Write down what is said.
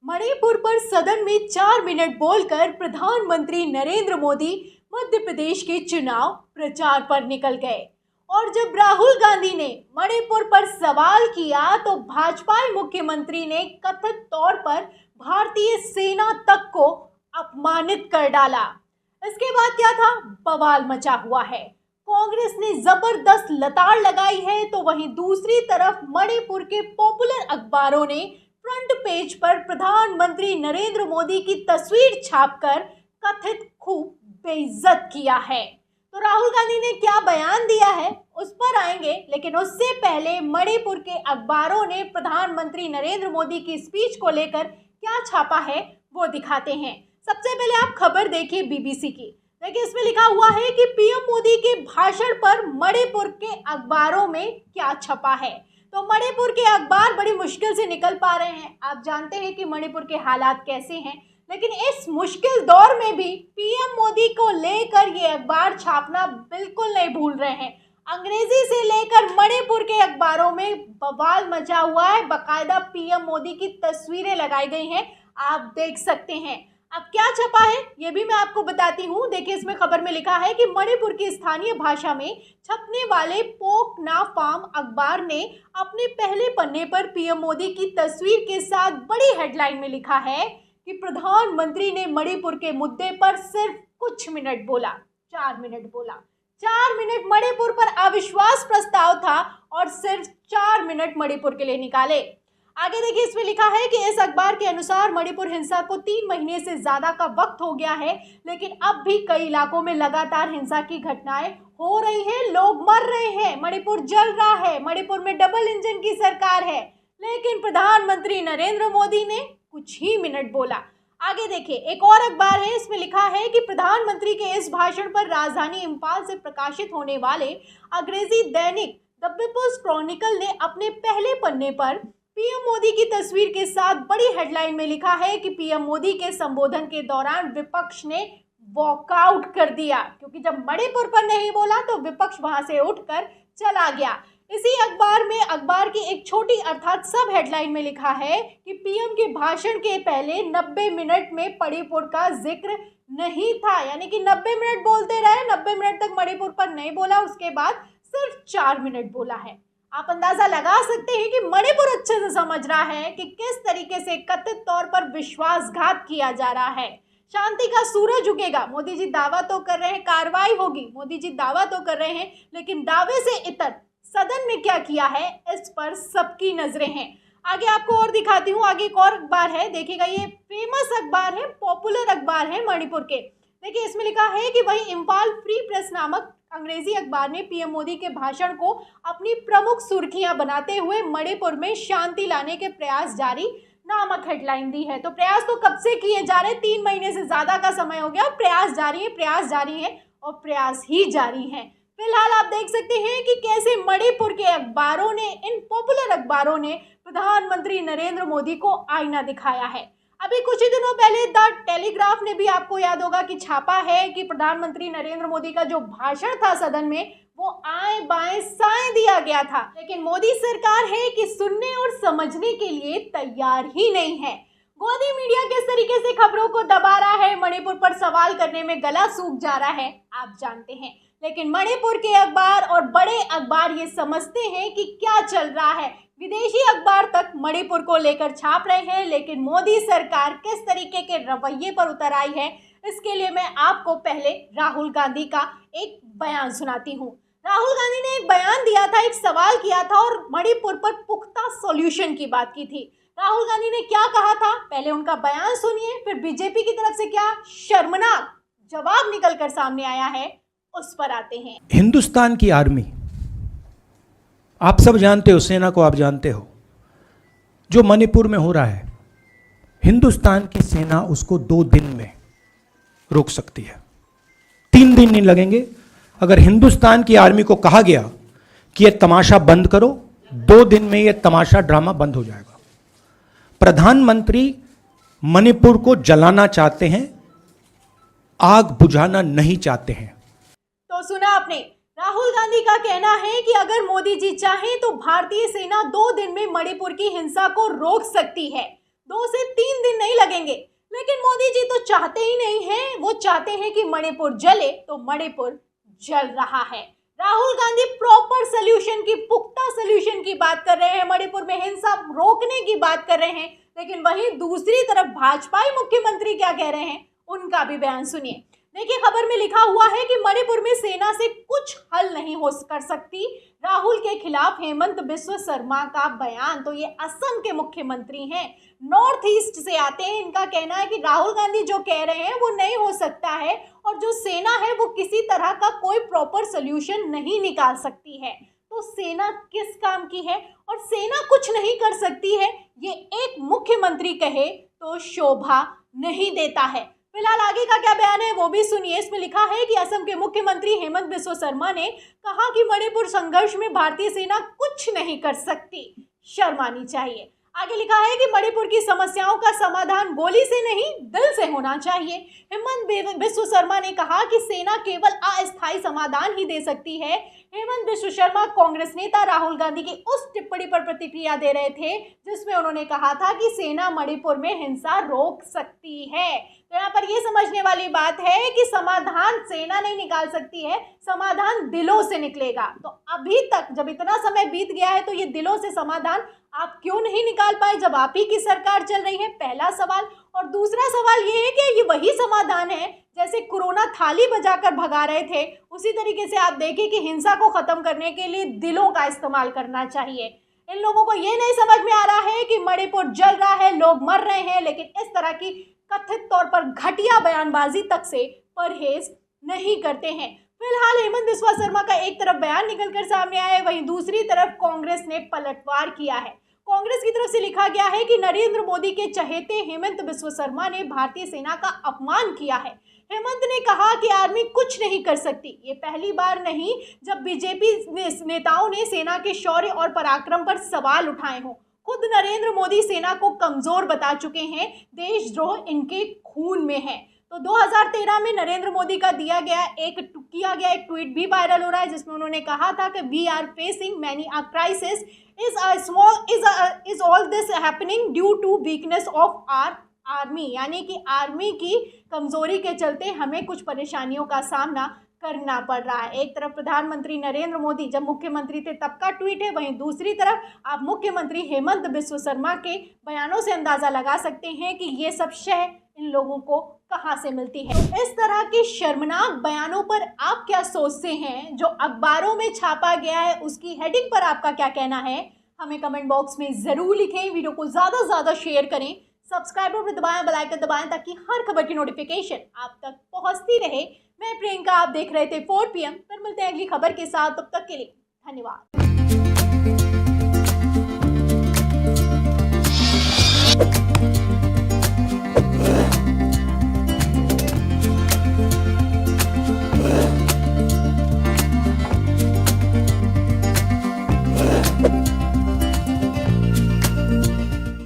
मणिपुर पर सदन में 4 मिनट बोलकर प्रधानमंत्री नरेंद्र मोदी मध्य प्रदेश के चुनाव प्रचार पर निकल गए। और जब राहुल गांधी ने मणिपुर पर सवाल किया तो भाजपा मुख्यमंत्री ने कथित तौर पर भारतीय सेना तक को अपमानित कर डाला। इसके बाद क्या था, बवाल मचा हुआ है। कांग्रेस ने जबरदस्त लताड़ लगाई है तो वहीं दूसरी तरफ मणिपुर के पॉपुलर अखबारों ने फ्रंट पेज पर प्रधानमंत्री नरेंद्र मोदी की तस्वीर छापकर कथित खूब बेइज्जत किया है। तो राहुल गांधी ने क्या बयान दिया है उस पर आएंगे, लेकिन उससे पहले मणिपुर के अखबारों ने प्रधानमंत्री नरेंद्र मोदी की स्पीच को लेकर क्या छापा है वो दिखाते हैं। सबसे पहले आप खबर देखिए बीबीसी की। देखिए इसमें लिखा हुआ है कि पीएम मोदी के भाषण पर मणिपुर के अखबारों में क्या छपा है। तो मणिपुर के अखबार बड़ी मुश्किल से निकल पा रहे हैं। आप जानते हैं कि मणिपुर के हालात कैसे हैं, लेकिन इस मुश्किल दौर में भी पीएम मोदी को लेकर ये अखबार छापना बिल्कुल नहीं भूल रहे हैं। अंग्रेजी से लेकर मणिपुर के अखबारों में बवाल मचा हुआ है। बाकायदा पीएम मोदी की तस्वीरें लगाई गई हैं, आप देख सकते हैं। अब क्या छपा है ये भी मैं आपको बताती हूँ। देखिए इसमें खबर में लिखा है कि मणिपुर की स्थानीय भाषा में छपने वाले पोक ना फार्म अखबार ने अपने पहले पन्ने पर पीएम मोदी की तस्वीर के साथ बड़ी हेडलाइन में लिखा है कि प्रधानमंत्री ने मणिपुर के मुद्दे पर सिर्फ कुछ मिनट बोला। 4 मिनट बोला। 4 मिनट मणिपुर पर अविश्वास प्रस्ताव था और सिर्फ 4 मिनट मणिपुर के लिए निकाले। आगे देखिए इसमें लिखा है कि इस अखबार के अनुसार मणिपुर हिंसा को 3 महीने से ज्यादा का वक्त हो गया है, लेकिन अब भी कई इलाकों में लगातार हिंसा की घटनाएं हो रही हैं, लोग मर रहे हैं, मणिपुर जल रहा है, मणिपुर में डबल इंजन की सरकार है। लेकिन प्रधानमंत्री नरेंद्र मोदी ने कुछ ही मिनट बोला। आगे देखिए एक और अखबार है, इसमें लिखा है कि प्रधानमंत्री के इस भाषण पर राजधानी इंफाल से प्रकाशित होने वाले अंग्रेजी दैनिक द पीपल्स क्रॉनिकल ने अपने पहले पन्ने पर पीएम मोदी की तस्वीर के साथ बड़ी हेडलाइन में लिखा है कि पीएम मोदी के संबोधन के दौरान विपक्ष ने वॉकआउट कर दिया, क्योंकि जब मणिपुर पर नहीं बोला तो विपक्ष वहां से उठकर चला गया। इसी अखबार में अखबार की एक छोटी अर्थात सब हेडलाइन में लिखा है कि पीएम के भाषण के पहले 90 मिनट में मणिपुर का जिक्र नहीं था, यानी कि 90 मिनट बोलते रहे, 90 मिनट तक मणिपुर पर नहीं बोला, उसके बाद सिर्फ 4 मिनट बोला है। आप अंदाजा लगा सकते हैं कि मणिपुर अच्छे से समझ रहा है कि किस तरीके से कथित तौर पर विश्वासघात किया जा रहा है। शांति का सूरज उगेगा, मोदी जी दावा तो कर रहे हैं, कार्रवाई होगी, मोदी जी दावा तो कर रहे हैं, लेकिन दावे से इतर सदन में क्या किया है इस पर सबकी नजरें हैं। आगे आपको और दिखाती हूँ। आगे एक और अखबार है, देखिएगा ये फेमस अखबार है, पॉपुलर अखबार है मणिपुर के। देखिए इसमें लिखा है कि वही इंफाल फ्री प्रेस नामक अंग्रेजी अखबार ने पीएम मोदी के भाषण को अपनी प्रमुख सुर्खियां बनाते हुए मणिपुर में शांति लाने के प्रयास जारी नामक हेडलाइन दी है। तो प्रयास तो कब से किए जा रहे हैं, 3 महीने से ज्यादा का समय हो गया, प्रयास जारी है, प्रयास जारी है और प्रयास ही जारी है। फिलहाल आप देख सकते हैं कि कैसे मणिपुर के अखबारों ने, इन पॉपुलर अखबारों ने प्रधानमंत्री नरेंद्र मोदी को आईना दिखाया है। अभी कुछ ही दिनों पहले द टेलीग्राफ ने भी, आपको याद होगा कि छापा है कि प्रधानमंत्री नरेंद्र मोदी का जो भाषण था सदन में वो आए बाएं साएं दिया गया था, लेकिन मोदी सरकार है कि सुनने और समझने के लिए तैयार ही नहीं है। गोदी मीडिया किस तरीके से खबरों को दबा रहा है, मणिपुर पर सवाल करने में गला सूख जा रहा है, आप जानते हैं, लेकिन मणिपुर के अखबार और बड़े अखबार ये समझते हैं कि क्या चल रहा है। विदेशी अखबार तक मणिपुर को लेकर छाप रहे हैं, लेकिन मोदी सरकार किस तरीके के रवैये पर उतर आई है इसके लिए मैं आपको पहले राहुल गांधी का एक बयान सुनाती हूँ। राहुल गांधी ने एक बयान दिया था, एक सवाल किया था और मणिपुर पर पुख्ता सॉल्यूशन की बात की थी। राहुल गांधी ने क्या कहा था, पहले उनका बयान सुनिए, फिर बीजेपी की तरफ से क्या शर्मनाक जवाब निकल कर सामने आया है उस पर आते हैं। हिंदुस्तान की आर्मी, आप सब जानते हो, सेना को आप जानते हो, जो मणिपुर में हो रहा है, हिंदुस्तान की सेना उसको 2 दिन में रोक सकती है, 3 दिन नहीं लगेंगे। अगर हिंदुस्तान की आर्मी को कहा गया कि यह तमाशा बंद करो, 2 दिन में यह तमाशा ड्रामा बंद हो जाएगा। प्रधानमंत्री मणिपुर को जलाना चाहते हैं, आग बुझाना नहीं चाहते हैं। तो सुना आपने, राहुल गांधी का कहना है कि अगर मोदी जी चाहें तो भारतीय सेना 2 दिन में मणिपुर की हिंसा को रोक सकती है। 2 से 3 दिन नहीं लगेंगे। लेकिन मोदी जी तो चाहते ही नहीं हैं, वो चाहते हैं कि मणिपुर जले, तो मणिपुर जल रहा है। राहुल गांधी प्रॉपर सोल्यूशन की, पुख्ता सोल्यूशन की बात कर रहे हैं, मणिपुर में हिंसा रोकने की बात कर रहे हैं, लेकिन वहीं दूसरी तरफ भाजपाई मुख्यमंत्री क्या कह रहे हैं, उनका भी बयान सुनिए। देखिए, खबर में लिखा हुआ है कि मणिपुर में सेना से कुछ हल नहीं हो कर सकती, राहुल के खिलाफ हेमंत बिस्व शर्मा का बयान। तो ये असम के मुख्यमंत्री हैं, नॉर्थ ईस्ट से आते हैं। इनका कहना है कि राहुल गांधी जो कह रहे हैं वो नहीं हो सकता है, और जो सेना है वो किसी तरह का कोई प्रॉपर सोल्यूशन नहीं निकाल सकती है। तो सेना किस काम की है, और सेना कुछ नहीं कर सकती है, ये एक मुख्यमंत्री कहे तो शोभा नहीं देता है। फिलहाल आगे का क्या बयान है वो भी सुनिए। इसमें लिखा है कि असम के मुख्यमंत्री हेमंत बिस्व शर्मा ने कहा कि मणिपुर संघर्ष में भारतीय सेना कुछ नहीं कर सकती, शर्मानी चाहिए। आगे लिखा है कि मणिपुर की समस्याओं का समाधान गोली से नहीं, दिल से होना चाहिए। हेमंत बिस्व शर्मा ने कहा कि सेना केवल अस्थायी समाधान ही दे सकती है। हेमंत बिस्व शर्मा कांग्रेस नेता राहुल गांधी की उस टिप्पणी पर प्रतिक्रिया दे रहे थे जिसमें उन्होंने कहा था कि सेना मणिपुर में हिंसा रोक सकती है। तो यहाँ पर ये समझने वाली बात है कि समाधान सेना नहीं निकाल सकती है, समाधान दिलों से निकलेगा। तो अभी तक जब इतना समय बीत गया है, तो ये दिलों से समाधान आप क्यों नहीं निकाल पाए जब आप ही की सरकार चल रही है, पहला सवाल। और दूसरा सवाल ये है कि ये वही समाधान है जैसे कोरोना थाली बजाकर भगा रहे थे, उसी तरीके से आप देखें कि हिंसा को खत्म करने के लिए दिलों का इस्तेमाल करना चाहिए। इन लोगों को ये नहीं समझ में आ रहा है कि मणिपुर जल रहा है, लोग मर रहे हैं, लेकिन इस तरह की कथित तौर पर घटिया बयानबाजी तक से परहेज नहीं करते हैं। फिलहाल हेमंत बिस्वा शर्मा का एक तरफ बयान निकलकर सामने आया है, वहीं दूसरी तरफ कांग्रेस ने पलटवार किया है। कांग्रेस की तरफ से लिखा गया है कि नरेंद्र मोदी के चहेते हेमंत बिस्व शर्मा ने भारतीय सेना का अपमान किया है। हेमंत ने कहा कि आर्मी कुछ नहीं कर सकती। ये पहली बार नहीं जब बीजेपी नेताओं ने सेना के शौर्य और पराक्रम पर सवाल उठाए हों। खुद नरेंद्र मोदी सेना को कमजोर बता चुके हैं, देशद्रोह इनके खून में है। तो 2013 में नरेंद्र मोदी का किया गया एक ट्वीट भी वायरल हो रहा है, जिसमें उन्होंने कहा था कि we are facing many a crisis, is all this happening due to weakness of our army, यानी कि आर्मी की कमजोरी के चलते हमें कुछ परेशानियों का सामना करना पड़ रहा है। एक तरफ प्रधानमंत्री नरेंद्र मोदी जब मुख्यमंत्री थे तब का ट्वीट है, वहीं दूसरी तरफ आप मुख्यमंत्री हेमंत बिस्व शर्मा के बयानों से अंदाजा लगा सकते हैं कि ये सब शय इन लोगों को कहां से मिलती है। इस तरह के शर्मनाक बयानों पर आप क्या सोचते हैं, जो अखबारों में छापा गया है उसकी हेडिंग पर आपका क्या कहना है, हमें कमेंट बॉक्स में जरूर लिखें। वीडियो को ज्यादा से ज्यादा शेयर करें, सब्सक्राइब पर दबाएं, बेल आइकन दबाएं ताकि हर खबर की नोटिफिकेशन आप तक पहुंचती रहे। मैं प्रियंका, आप देख रहे थे 4 PM। फिर मिलते हैं अगली खबर के साथ, तब तक के लिए धन्यवाद।